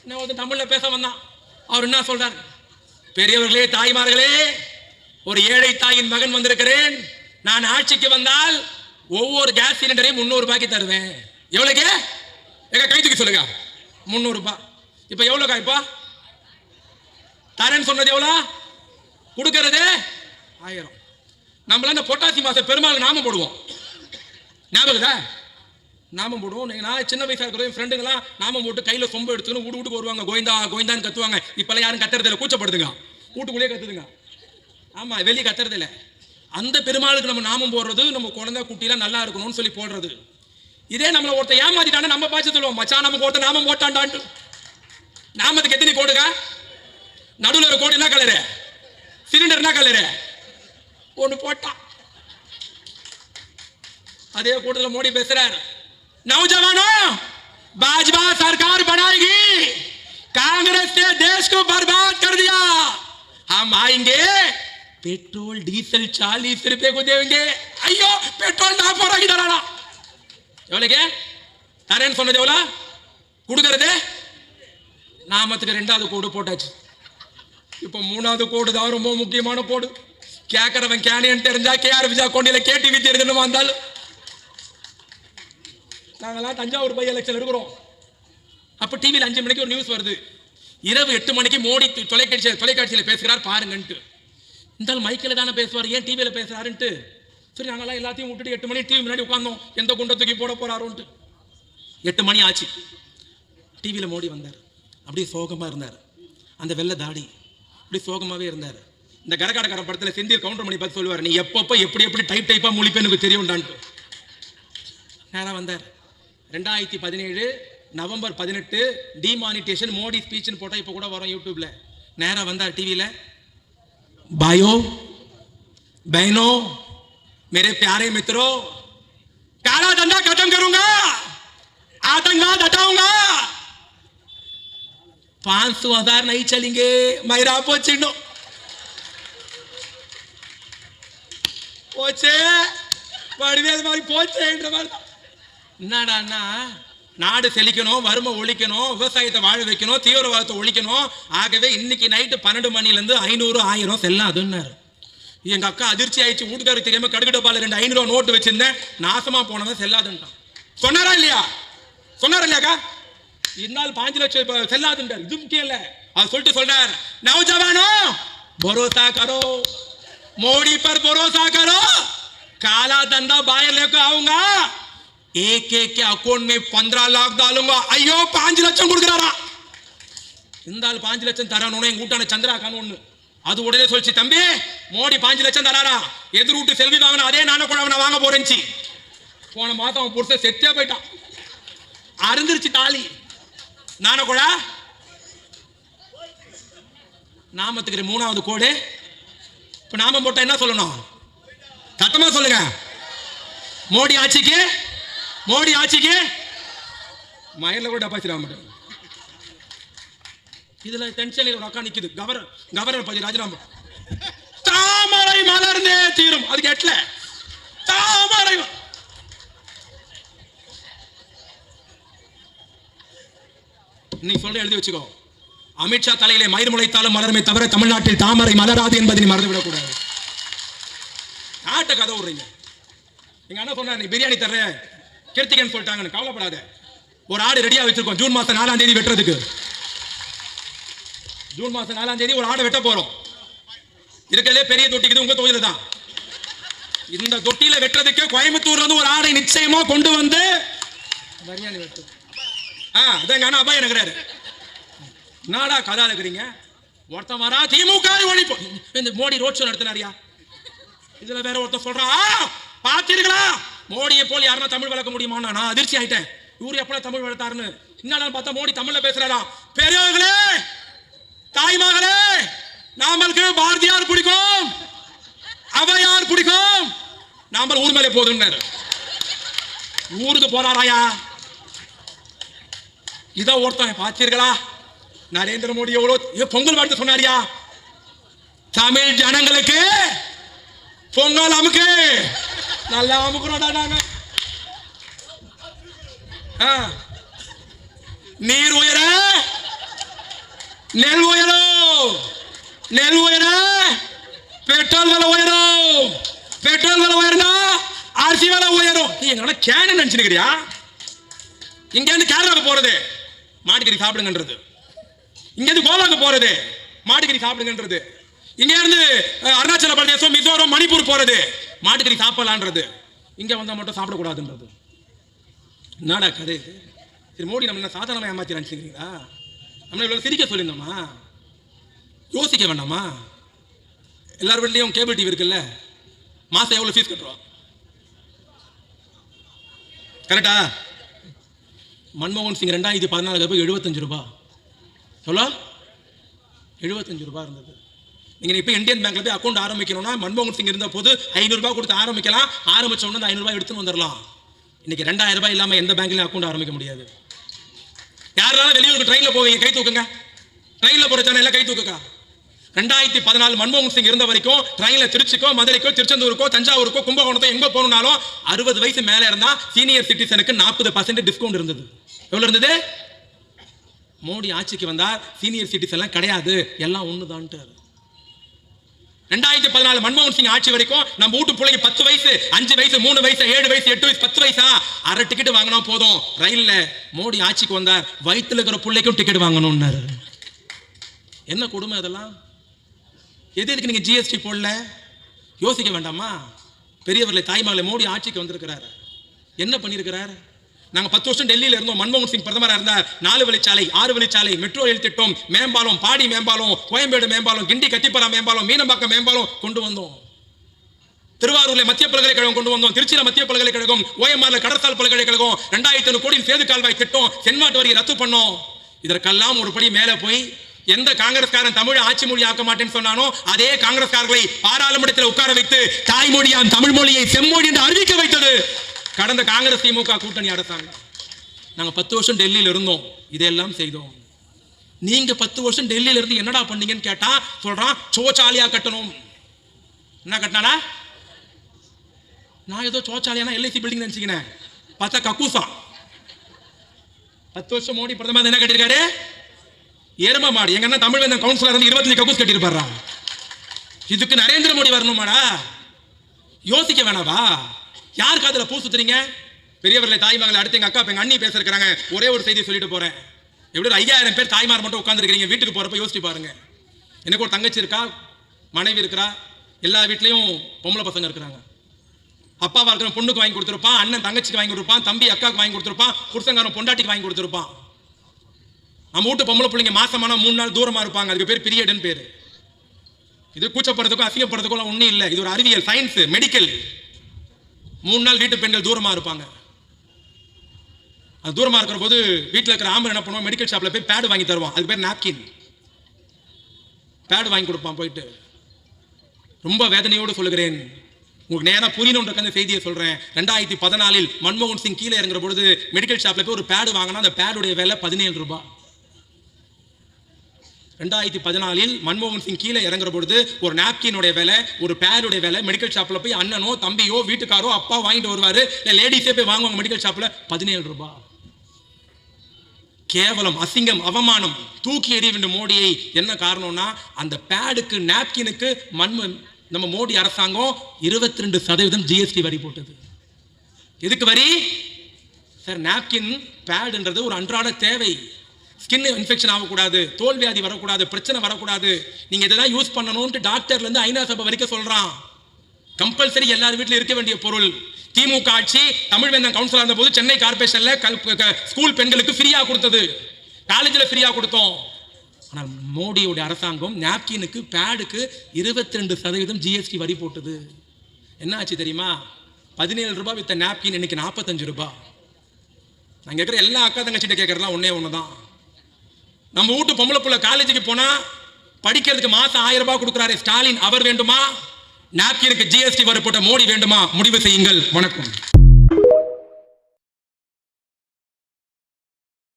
நான் வந்து தமிழ்ல பேச வந்தான். அவர் என்ன சொல்றார்? பெரியவர்களே, தாய்மார்களே, ஒரு ஏழை தாயின் மகன் வந்திருக்கிறேன். நான் ஆட்சிக்கு வந்தால் ஒவ்வொரு கேஸ் சிலிண்டரையும் 300 ரூபாய்க்கு தருவேன். எவ்வளவுக்கு? எங்க கை தூக்கி சொல்லுங்க. 300 ரூபாய். இப்ப எவ்வளவு இப்ப தரேன்னு சொன்னது எவ்வளவு? கொடுக்கறது 1000. நம்மள இந்த பொட்டாசி மாசம் பெருமாள் நாமம் போடுவோம். ஞாபகம் நாமம் போடுவோம். நான் சின்ன வயசா இருக்கிற என் ஃப்ரெண்டுங்களாம் நாமம் போட்டு கையில சொம்பு எடுத்துன்னு வீட்டுக்கு வருவாங்க. கோவிந்தா கோவிந்தான்னு கத்துவாங்க. இப்பெல்லாம் யாரும் கத்துறது இல்லை, கூச்சப்படுதுங்க. வீட்டுக்குள்ளேயே கத்துதுங்க. ஆமா, வெளியே கத்துறது இல்லை. அந்த பெருமாளுக்கு நம்ம நாமம் போடுறது நம்ம குழந்தை குட்டிலாம் நல்லா இருக்கணும்னு சொல்லி போடுறது. இதே நம்மள ஒருத்த ஏமாத்திட்டான நம்ம பாய்ச்சி சொல்லுவோம், மச்சான் நமக்கு ஒருத்த நாமம் போட்டான்டான்ட்டு. நாமத்துக்கு எத்தனை கோடுங்க? நடுவில் ஒரு கோடு என்ன கலரு? சிலிண்டர் என்ன கலரு? ஒன்று போட்டான். அதே கூட்டத்தில் மோடி பேசுறாரு, नौजवानों, भाजपा सरकार बनाएगी, कांग्रेस ने देश को बर्बाद कर दिया, हम आएंगे, पेट्रोल डीजल 40 रुपए को देंगे. ஐயோ, பெட்ரோல் 40 ரூபாய்க்கு தரானா? எவ்வளவுக்கு தரேன்னு சொன்னது எவ்வளவு? கொடுக்கறது நாமத்துக்கு 2வது கோடு போட்டாச்சு. இப்ப 3வது கோடு தான் ரொம்ப முக்கியமான கோடு. கேட்கறவன் கேனியன் தெரிஞ்சா கேஆர் விஜா கொண்டில கேடிவி தெரிஞ்சு வந்தாலும் நாங்களாம் தஞ்சாவூர் பை எலெக்ஷன் இருக்கிறோம். அப்ப டிவியில் 5 மணிக்கு ஒரு நியூஸ் வருது. இரவு 8 மணிக்கு மோடி தொலைக்காட்சியில் பேசுகிறார் பாருங்கன்ட்டு. இந்த மைக்கில் தானே பேசுவார், ஏன் டிவியில் பேசுறாருன்ட்டு. சரி, நாங்களாம் எல்லாத்தையும் விட்டுட்டு 8 மணி டிவி முன்னாடி உட்கார்ந்தோம், எந்த குண்டை தூக்கி போட போறாரோன்ட்டு. 8 மணி ஆச்சு. டிவியில் மோடி வந்தார். அப்படியே சோகமா இருந்தார். அந்த வெள்ளை தாடி அப்படி சோகமாவே இருந்தார். இந்த கரகாடக்கார படத்தில் செந்தில் கவுண்டர் மணி பார்த்து சொல்லுவார், நீ எப்பப்போ எப்படி எப்படி டைப்பா முழிப்பேன்னு எனக்கு தெரியும்டான்ட்டு. நேராக வந்தார். 2017 நவம்பர் 18 டிமானிட்டேஷன் மோடி ஸ்பீச் போட்டா இப்ப கூட வரும் யூடியூப்ல. நேரா வந்தார் டிவில, भाइयों बहनों मेरे प्यारे मित्रों, काला धंधा खत्म करूंगा, आतंकवाद हटाऊंगा, 500,000 नहीं चलेंगे, मेरा पोचिनो போச்சே வடிவேல் மாதிரி போச்சேன்ற மாதிரி. என்னடான்னா, நாடு செழிக்கணும், வறுமை ஒழிக்கணும், விவசாயத்தை வாழ வைக்கணும், தீவிரவாதத்தை ஒழிக்கணும். ஆகவே இன்னைக்கு நைட்டு 12 மணிலேருந்து 500 1000 செல்லாதுன்னாரு. எங்க அக்கா அதிர்ச்சி ஆயிடுச்சு. வீட்டுக்காரருக்கு தெரியாம கடுகு டப்பால 2 500 நோட்டு வச்சிருந்தேன், நாசமா போனவன் செல்லாதுன்ட்டான். சொன்னாரா இல்லையா? சொன்னாரா இல்லையாக்கா? இந்நாள் 5 லட்சம் செல்லாதுன்றார். இது முக்கியம் இல்ல, அது சொல்லிட்டு சொல்றார், நௌஜவானோ भरोसा करो, मोदी पर भरोसा करो, काला धंधा बाहर लेकर आऊंगा, एक के अकाउंट में 15 लाख डालूंगा. ஐயோ 5 லட்சம் கொடுக்குறாரா? இந்த ஆள் 5 லட்சம் தரானோன்னு எங்க கூட்டான சந்திரா கான் ஒண்ணு அது உடனே சொல்லிச்சு, தம்பி மோடி 5 லட்சம் தராரா, எதிர் வீட்டு செல்வி வாங்கினா அதே நானே கூட அவனை வாங்க போறேன்ச்சு. போன மாதம் அவன் புருஷன் செத்தே போயிட்டான், அருந்துருச்சு தாலி. நானே கூட நாமத்துக்கு 3வது கோடு. இப்ப நாமம் போட்டா என்ன சொல்லணும்? சத்தமா சொல்லுங்க. மோடி ஆட்சிக்கு, மோடி ஆட்சிக்கு. மயில கூட டப்பாச்சிட மாட்டேன். இதுல டென்ஷன் ஒரு அக்கா நிக்குது. கவர்னர் பதி ராஜினாமா. தாமரை மலர்ந்தே தீரும். அது கேட்கல. தாமரை நீ சொல்ல எழுதி வச்சுக்கோ. அமித்ஷா தலையிலே மயிர் முளைத்தாலும் மலருமே தவிர தமிழ்நாட்டில் தாமரை மலராது என்பதை நீ மறந்துவிடக் கூடாது. நாட்டை கதை விடுறீங்க. எங்க அண்ணா சொன்னார், நீ பிரியாணி தர்ற கிருத்திகன் சொல்லிட்டாங்கன்னு கவலைப்படாத. ஒரு ஆடு ரெடியா வச்சிருக்கோம், ஜூன் மாசம் 4ஆம் தேதி வெட்டுறதுக்கு. ஜூன் மாசம் 4ஆம் தேதி ஒரு ஆடு வெட்ட போறோம். இருக்கிறதே பெரிய தொட்டிக்கு உங்க தொழில தான். இந்த தொட்டியில வெட்டுறதுக்கு கோயம்புத்தூர்ல இருந்து ஒரு ஆடை நிச்சயமா கொண்டு வந்து பிரியாணி வெட்டு. அதான் எங்க அண்ணா அப்பா எனக்குறாரு. நாடா கதா இருக்கிறீங்க. ஒருத்தன் வரா, திமுக ஒழிப்பு. இந்த மோடி ரோட் ஷோ நடத்தினாரியா? இதுல வேற ஒருத்தன் சொல்றான், பாத்தீர்களா மோடியை போல் யாருன்னா தமிழ் வளர்க்க முடியுமா? நான் அதிர்ச்சி ஆயிட்டேன். இவரு எப்ப தமிழ் வளர்த்தாருன்னு. இன்னும் பார்த்தா மோடி தமிழ்ல பேசுறாரா? பெரியவர்களே, தாய்மகளே, நாமளுக்கு பாரதியார் பிடிக்கும், அவையார் பிடிக்கும், நாம ஊர் மேலே போதும்னாரு. ஊருக்கு போறாராயா? இத ஒருத்தன் பாத்தீர்களா? நரேந்திர மோடி எவ்வளவு பொங்கல் வாழ்த்து சொன்னாரியா? தமிழ் ஜனங்களுக்கு பொங்கல் அமுக்கு, நல்லா அமுக்குறோம்டா நாங்க. நீர் உயர நெல் உயரும், நெல் உயர பெட்ரோல் விலை உயரும், பெட்ரோல் விலை உயர்ந்தா அரிசி விலை உயரும். நீ எங்க கேன நினைச்சுக்கிறியா? இங்க இருந்து கேரளாக்கு போறது மாட்டுக்கறி சாப்பிடுங்கன்றது, இங்க இருந்து கோவாக்கு போறது மாட்டுக்கறி சாப்பிடுங்கன்றது, இங்க இருந்து அருணாச்சல பிரதேசம், மிசோரம், மணிப்பூர் போறது மாட்டுக்கறி சாப்பிடலான்றது, இங்க வந்தா மட்டும் சாப்பிடக்கூடாதுன்றது. என்னடா கதை? சரி, மோடி நம்ம என்ன சாதாரணமா ஏமாத்தி நினைச்சுக்கிறீங்களா? நம்ம இவ்வளவு சிரிக்க சொல்லியிருந்தோமா? யோசிக்க வேண்டாமா? எல்லார் வீட்லயும் கேபிள் டிவி இருக்குல்ல, மாசம் எவ்வளவு ஃபீஸ் கட்டுறோம்? கரெக்டா? மன்மோகன் சிங் 2014 போய் 75 ரூபாய், எவ்வளோ? 75 ரூபாய் இருந்தது. நீங்க இப்ப இந்தியன் பேங்க்ல போய் அக்கௌண்ட் ஆரம்பிக்கணும்னா மன்மோகன் சிங் இருந்த போது 500 ரூபாய் கொடுத்து ஆரம்பிக்கலாம். ஆரம்பிச்ச உடனே 500 ரூபாய் எடுத்துன்னு வந்துடலாம். இன்னைக்கு 2000 ரூபாய் இல்லாம எந்த பேங்க்லயும் அக்கௌண்ட் ஆரம்பிக்க முடியாது. யாராலும் வெளியூருக்கு ட்ரெயின்ல போவீங்க, கை தூக்குங்க. ட்ரெயின்ல போறச்சான எல்லாம் கை தூக்குங்க. 2014 மன்மோகன் சிங் இருந்த வரைக்கும் ட்ரெயின்ல திருச்சிக்கோ, மதுரைக்கோ, திருச்செந்தூருக்கோ, தஞ்சாவூருக்கோ, கும்பகோணத்தோ எங்க போகணும்னாலும் 60 வயசு மேல இருந்தா சீனியர் சிட்டிசனுக்கு 40% டிஸ்கவுண்ட் இருந்தது. எவ்வளவு இருந்தது? மோடி ஆட்சிக்கு வந்தா சீனியர் சிட்டிசன் எல்லாம் கிடையாது, எல்லாம் ஒண்ணுதான்ட்டாரு. 2014 மன்மோகன் சிங் ஆட்சி வரைக்கும் நம்ம வீட்டு பிள்ளைக்கு 10 வயசு, 5 வயசு, 3 வயசு, 7 வயசு, 8 வயசு, 10 வயசா அரை டிக்கெட் வாங்கினா போதும். ரயில்ல மோடி ஆட்சிக்கு வந்தார், வயிற்றுல இருக்கிற பிள்ளைக்கும் டிக்கெட் வாங்கணும்னாரு. என்ன கொடுமை அதெல்லாம்? எதுக்கு நீங்க ஜிஎஸ்டி போடல? யோசிக்க வேண்டாமா? பெரியவர்களை, தாய்மார்களை, மோடி ஆட்சிக்கு வந்திருக்கிறார், என்ன பண்ணியிருக்கிறார்? நாங்க 10 வருஷம் டெல்லியில இருந்தோம், மன்மோகன் சிங் பிரதமரா இருந்தார். 4 வழிச்சாலை, 6 வழிச்சாலை, மெட்ரோ ரயில் திட்டம், மேம்பாலம், பாடி மேம்பாலம், கோயம்பேடு மேம்பாலம், கிண்டி கத்திப்பரா மேம்பாலம், மீனம்பாக்கம் மேம்பாலம் கொண்டு வந்தோம். திருவாரூர்ல மத்திய பல்கலைக்கழகம் கொண்டு வந்தோம். திருச்சியில மத்திய பல்கலைக்கழகம், ஓஎம்ஆர்ல கடற்சால் பல்கலைக்கழகம், 2500 கோடி சேது கால்வாய் திட்டம், சென்மாட்டு வரியை ரத்து பண்ணோம். இதற்கெல்லாம் ஒரு படி மேல போய் எந்த காங்கிரஸ்காரன் தமிழ் ஆட்சி மொழி ஆக்க மாட்டேன்னு சொன்னானோ அதே காங்கிரஸ்காரர்களை பாராளுமன்றத்தில் உட்கார வைத்து தாய்மொழியான் தமிழ் மொழியை செம்மொழி என்று அறிவிக்க வைத்தது கடந்த காங்கிரஸ் திமுக கூட்டணி அரசாங்கம். நாங்க 10 வருஷம் டெல்லியில இருந்தோம், இதெல்லாம் செய்தோம். நீங்க 10 வருஷம் டெல்லியில இருந்து என்னடா பண்ணீங்கன்னு கேட்டா சொல்றான் சோச்சாலியா கட்டணும். என்ன கட்டினாடா? நான் ஏதோ சோச்சாலியானா எல்ஐசி பில்டிங் நினைச்சுக்கினேன், பார்த்தா கக்கூசா. 10 வருஷம் மோடி பிரதமர் என்ன கட்டிருக்காரு? ஏரமா மாடி. எங்க தமிழ் வேந்தன் கவுன்சிலர் வந்து 25 கக்கூஸ் கட்டிருப்பாரா? இதுக்கு நரேந்திர மோடி வரணுமாடா? யோசிக்க வேணாவா? யாருக்கு அதுல பூ சுத்துறீங்க? பெரியவர்களை, தாய்மார்களை, அடுத்து எங்க அக்கா, எங்க அண்ணி பேச இருக்கிறாங்க. ஒரே ஒரு செய்தி சொல்லிட்டு போறேன். எப்படி ஒரு 5000 பேர் தாய்மார் மட்டும் உட்கார்ந்து இருக்கீங்க, வீட்டுக்கு போறப்ப யோசிச்சு பாருங்க. எனக்கு ஒரு தங்கச்சி இருக்கா, மனைவி இருக்கிறா, எல்லா வீட்லயும் பொம்பளை பசங்க இருக்கிறாங்க. அப்பாவா இருக்கிற பொண்ணுக்கு வாங்கி கொடுத்துருப்பான், அண்ணன் தங்கச்சிக்கு வாங்கி கொடுப்பான், தம்பி அக்காவுக்கு வாங்கி கொடுத்துருப்பான், புருஷங்காரன் பொண்டாட்டிக்கு வாங்கி கொடுத்துருப்பான். நம்ம வீட்டு பொம்பளை பிள்ளைங்க மாசமான 3 நாள் தூரமா இருப்பாங்க, அதுக்கு பேர் பீரியட்னு பேரு. இது கூச்சப்படுறதுக்கும் அசிங்கப்படுறதுக்கும் ஒன்றும் இல்லை, இது ஒரு அறிவியல், சயின்ஸ், மெடிக்கல். 3 நாள் வீட்டு பெண்கள் தூரமா இருப்பாங்க. அது தூரமா இருக்கிற போது வீட்டில் இருக்கிற ஆம்பளை என்ன பண்ணுவோம், மெடிக்கல் ஷாப்ல போய் பேட் வாங்கி தருவான், அதுக்கு பேர் நாப்கின். பேட் வாங்கி கொடுப்பான் போயிட்டு. ரொம்ப வேதனையோடு சொல்லுகிறேன், உங்களுக்கு நேரா புரியணுன்ற அந்த செய்தியை சொல்றேன். 2014 மன்மோகன் சிங் கீழே இறங்குற பொழுது மெடிக்கல் ஷாப்ல போய் ஒரு பேடு வாங்கினா அந்த பேடுடைய விலை 17 ரூபாய். 2014 மன்மோகன் சிங் கீழே இறங்குற பொழுது ஒரு நாப்கினுடைய விலை, ஒரு பேருடைய விலை மெடிக்கல் ஷாப்ல போய் அண்ணனோ, தம்பியோ, வீட்டுக்காரோ, அப்பா வாங்கிட்டு வருவாரு, இல்ல லேடிஸே போய் வாங்குவாங்க மெடிக்கல் ஷாப்ல, 17 ரூபாய். கேவலம், அசிங்கம், அவமானம், தூக்கி எறிய வேண்டும் மோடியை. என்ன காரணம்னா அந்த பேடுக்கு, நாப்கினுக்கு நம்ம மோடி அரசாங்கம் 22% ஜிஎஸ்டி வரி போட்டது. எதுக்கு வரி சார்? நாப்கின், பேடுன்றது ஒரு அன்றாட தேவை. ஸ்கின் இன்ஃபெக்ஷன் ஆகக்கூடாது, தோல் வியாதி வரக்கூடாது, பிரச்சனை வரக்கூடாது, நீங்க இதெல்லாம் யூஸ் பண்ணணும்னு டாக்டர்ல இருந்து ஐநா சபை வரைக்கும் சொல்றான். கம்பல்சரி எல்லார் வீட்டிலும் இருக்க வேண்டிய பொருள். திமுக ஆட்சி தமிழ் வேந்தன் கவுன்சிலர் இருந்த போது சென்னை கார்பரேஷன்ல ஸ்கூல் பெண்களுக்கு ஃப்ரீயா கொடுத்தது, காலேஜில் ஃப்ரீயா கொடுத்தோம். ஆனால் மோடியோட அரசாங்கம் நாப்கினுக்கு, பேடுக்கு 22% ஜிஎஸ்டி வரி போட்டது. என்ன ஆச்சு தெரியுமா? 17 ரூபாய் வித்த நாப்கின் இன்னைக்கு 45 ரூபாய். நான் கேட்குற எல்லா அக்கா தங்கச்சிட்ட கேட்கறதுலாம் ஒன்னே தான். நம்ம வீட்டு பொம்பளை புள்ள காலேஜுக்கு போனா படிக்கிறதுக்கு மாசம் 1000 ரூபாய் கொடுக்குறாரு ஸ்டாலின், அவர் வேண்டுமா? நாப்கினுக்கு ஜிஎஸ்டி வரி போட்ட மோடி வேண்டுமா? முடிவு செய்யுங்கள். வணக்கம்.